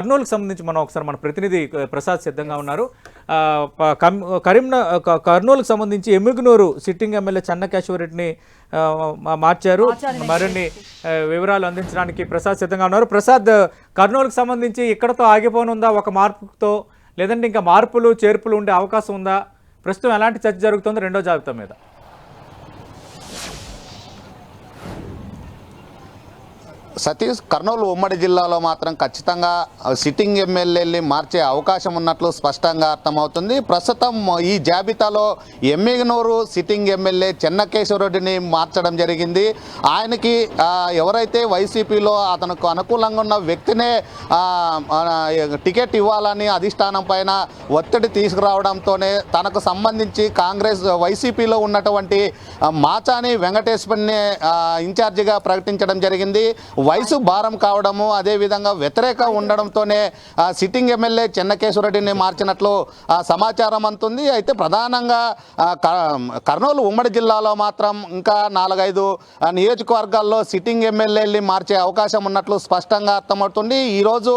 కర్నూలుకు సంబంధించి మనం ఒకసారి మన ప్రతినిధి ప్రసాద్ సిద్ధంగా ఉన్నారు. కర్నూలుకు సంబంధించి ఎమ్మిగనూరు సిట్టింగ్ ఎమ్మెల్యే చెన్నకేశవరెడ్డిని మార్చారు. మరిన్ని వివరాలు అందించడానికి ప్రసాద్ సిద్ధంగా ఉన్నారు. ప్రసాద్, కర్నూలుకు సంబంధించి ఇక్కడతో ఆగిపోనుందా ఒక మార్పుతో, లేదంటే ఇంకా మార్పులు చేర్పులు ఉండే అవకాశం ఉందా? ప్రస్తుతం ఎలాంటి చర్చ జరుగుతుంది రెండో జాబితా మీద? సతీష్, కర్నూలు ఉమ్మడి జిల్లాలో మాత్రం ఖచ్చితంగా సిట్టింగ్ ఎమ్మెల్యేని మార్చే అవకాశం ఉన్నట్లు స్పష్టంగా అర్థమవుతుంది. ప్రస్తుతం ఈ జాబితాలో ఎమ్మిగనూరు సిట్టింగ్ ఎమ్మెల్యే చెన్నకేశవరెడ్డిని మార్చడం జరిగింది. ఆయనకి ఎవరైతే వైసీపీలో అతనికి అనుకూలంగా ఉన్న వ్యక్తినే టికెట్ ఇవ్వాలని అధిష్టానం పైన ఒత్తిడి తీసుకురావడంతోనే తనకు సంబంధించి వైసీపీలో ఉన్నటువంటి మాచాని వెంకటేశ్వరిని ఇన్ఛార్జిగా ప్రకటించడం జరిగింది. వయసు భారం కావడము, అదేవిధంగా వ్యతిరేక ఉండడంతోనే సిట్టింగ్ ఎమ్మెల్యే చెన్నకేశవరెడ్డిని మార్చినట్లు సమాచారం అందుతుంది. అయితే ప్రధానంగా కర్నూలు ఉమ్మడి జిల్లాలో మాత్రం ఇంకా 4-5 నియోజకవర్గాల్లో సిట్టింగ్ ఎమ్మెల్యేని మార్చే అవకాశం ఉన్నట్లు స్పష్టంగా అర్థమవుతుంది. ఈరోజు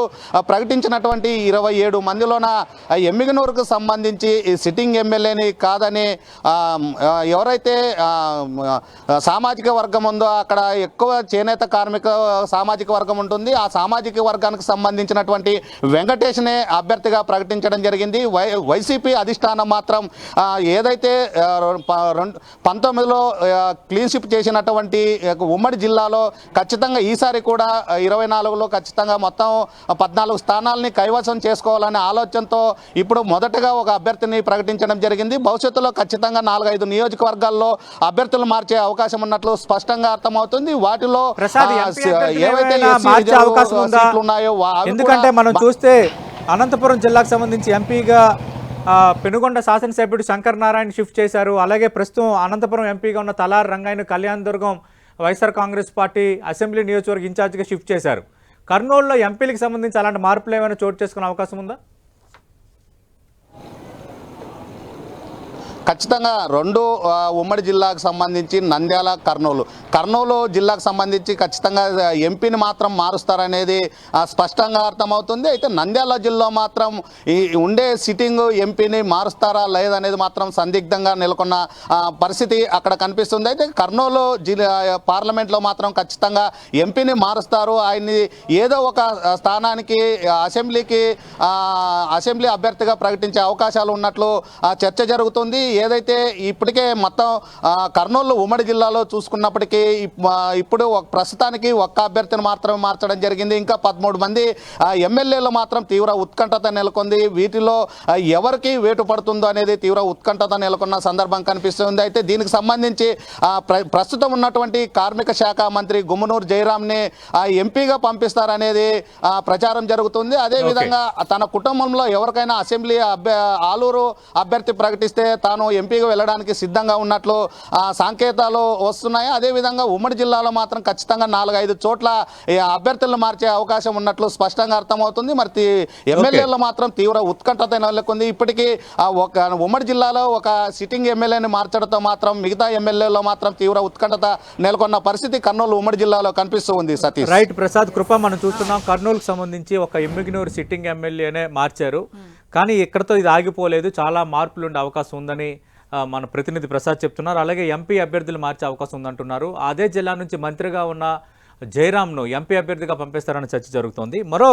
ప్రకటించినటువంటి 27 మందిలోన ఎమ్మిగనూరుకు సంబంధించి సిట్టింగ్ ఎమ్మెల్యేని కాదని ఎవరైతే సామాజిక వర్గం ఉందో అక్కడ ఎక్కువ చేనేత కార్మిక సామాజిక వర్గం ఉంటుంది. ఆ సామాజిక వర్గానికి సంబంధించినటువంటి వెంకటేష్నే అభ్యర్థిగా ప్రకటించడం జరిగింది. వైసీపీ అధిష్టానం మాత్రం ఏదైతే 19లో క్లీన్ స్వీప్ చేసినటువంటి ఉమ్మడి జిల్లాలో ఖచ్చితంగా ఈసారి కూడా 24లో ఖచ్చితంగా మొత్తం 14 స్థానాలని కైవసం చేసుకోవాలనే ఆలోచనతో ఇప్పుడు మొదటగా ఒక అభ్యర్థిని ప్రకటించడం జరిగింది. భవిష్యత్తులో ఖచ్చితంగా 4-5 నియోజకవర్గాల్లో అభ్యర్థులు మార్చే అవకాశం ఉన్నట్లు స్పష్టంగా అర్థమవుతుంది. వాటిలో మార్చే అవకాశం ఉందా? ఎందుకంటే మనం చూస్తే అనంతపురం జిల్లాకు సంబంధించి ఎంపీగా పెనుగొండ శాసనసభ్యుడు శంకర్ నారాయణ షిఫ్ట్ చేశారు. అలాగే ప్రస్తుతం అనంతపురం ఎంపీగా ఉన్న తలారి రంగాయన కళ్యాణ్ దుర్గం వైఎస్ఆర్ కాంగ్రెస్ పార్టీ అసెంబ్లీ నియోజకవర్గ ఇన్ఛార్జిగా షిఫ్ట్ చేశారు. కర్నూలులో ఎంపీలకు సంబంధించి అలాంటి మార్పులు ఏమైనా చోటు చేసుకునే అవకాశం ఉందా? ఖచ్చితంగా 2 ఉమ్మడి జిల్లాకు సంబంధించి నంద్యాల, కర్నూలు జిల్లాకు సంబంధించి ఖచ్చితంగా ఎంపీని మాత్రం మారుస్తారనేది స్పష్టంగా అర్థమవుతుంది. అయితే నంద్యాల జిల్లా మాత్రం ఈ ఉండే సిట్టింగ్ ఎంపీని మారుస్తారా లేదనేది మాత్రం సందిగ్ధంగా నెలకొన్న పరిస్థితి అక్కడ కనిపిస్తుంది. అయితే కర్నూలు జిల్లా పార్లమెంట్లో మాత్రం ఖచ్చితంగా ఎంపీని మారుస్తారు. ఆయన్ని ఏదో ఒక స్థానానికి అసెంబ్లీ అభ్యర్థిగా ప్రకటించే అవకాశాలు ఉన్నట్లు చర్చ జరుగుతుంది. ఏదైతే ఇప్పటికే మొత్తం కర్నూలు ఉమ్మడి జిల్లాలో చూసుకున్నప్పటికీ ఇప్పుడు ప్రస్తుతానికి ఒక్క అభ్యర్థిని మాత్రమే మార్చడం జరిగింది. ఇంకా 13 మంది ఎమ్మెల్యేలు మాత్రం తీవ్ర ఉత్కంఠత నెలకొంది. వీటిలో ఎవరికి వేటు పడుతుందో అనేది తీవ్ర ఉత్కంఠత నెలకొన్న సందర్భం కనిపిస్తుంది. అయితే దీనికి సంబంధించి ప్రస్తుతం ఉన్నటువంటి కార్మిక శాఖ మంత్రి గుమ్మనూరు జయరాంని ఎంపీగా పంపిస్తారనేది ప్రచారం జరుగుతుంది. అదేవిధంగా తన కుటుంబంలో ఎవరికైనా అసెంబ్లీ ఆలూరు అభ్యర్థి ప్రకటిస్తే తాను ఎంపీగా వెళ్ళడానికి సిద్ధంగా ఉన్నట్లు సంకేతాలు వస్తున్నాయి. అదేవిధంగా ఉమ్మడి జిల్లాలో మాత్రం ఖచ్చితంగా 4-5 చోట్ల అభ్యర్థులను మార్చే అవకాశం ఉన్నట్లు స్పష్టంగా అర్థమవుతుంది. మరి ఎమ్మెల్యేలో మాత్రం తీవ్ర ఉత్కంఠత నెలకొంది. ఇప్పటికీ ఒక ఉమ్మడి జిల్లాలో ఒక సిట్టింగ్ ఎమ్మెల్యేని మార్చడంతో మాత్రం మిగతా ఎమ్మెల్యేలో మాత్రం తీవ్ర ఉత్కంఠత నెలకొన్న పరిస్థితి కర్నూలు ఉమ్మడి జిల్లాలో కనిపిస్తూ ఉంది. సతీష్, రైట్. ప్రసాద్, కృప, మనం చూస్తున్నాం కర్నూలుకు సంబంధించి ఒక ఎమ్మిగనూరు సిట్టింగ్ ఎమ్మెల్యేనే మార్చారు. కానీ ఇక్కడతో ఇది ఆగిపోలేదు, చాలా మార్పులు ఉండే అవకాశం ఉందని మన ప్రతినిధి ప్రసాద్ చెప్తున్నారు. అలాగే ఎంపీ అభ్యర్థులు మార్చే అవకాశం ఉందంటున్నారు. అదే జిల్లా నుంచి మంత్రిగా ఉన్న జయరాంను ఎంపీ అభ్యర్థిగా పంపిస్తారన్న చర్చ జరుగుతోంది. మరో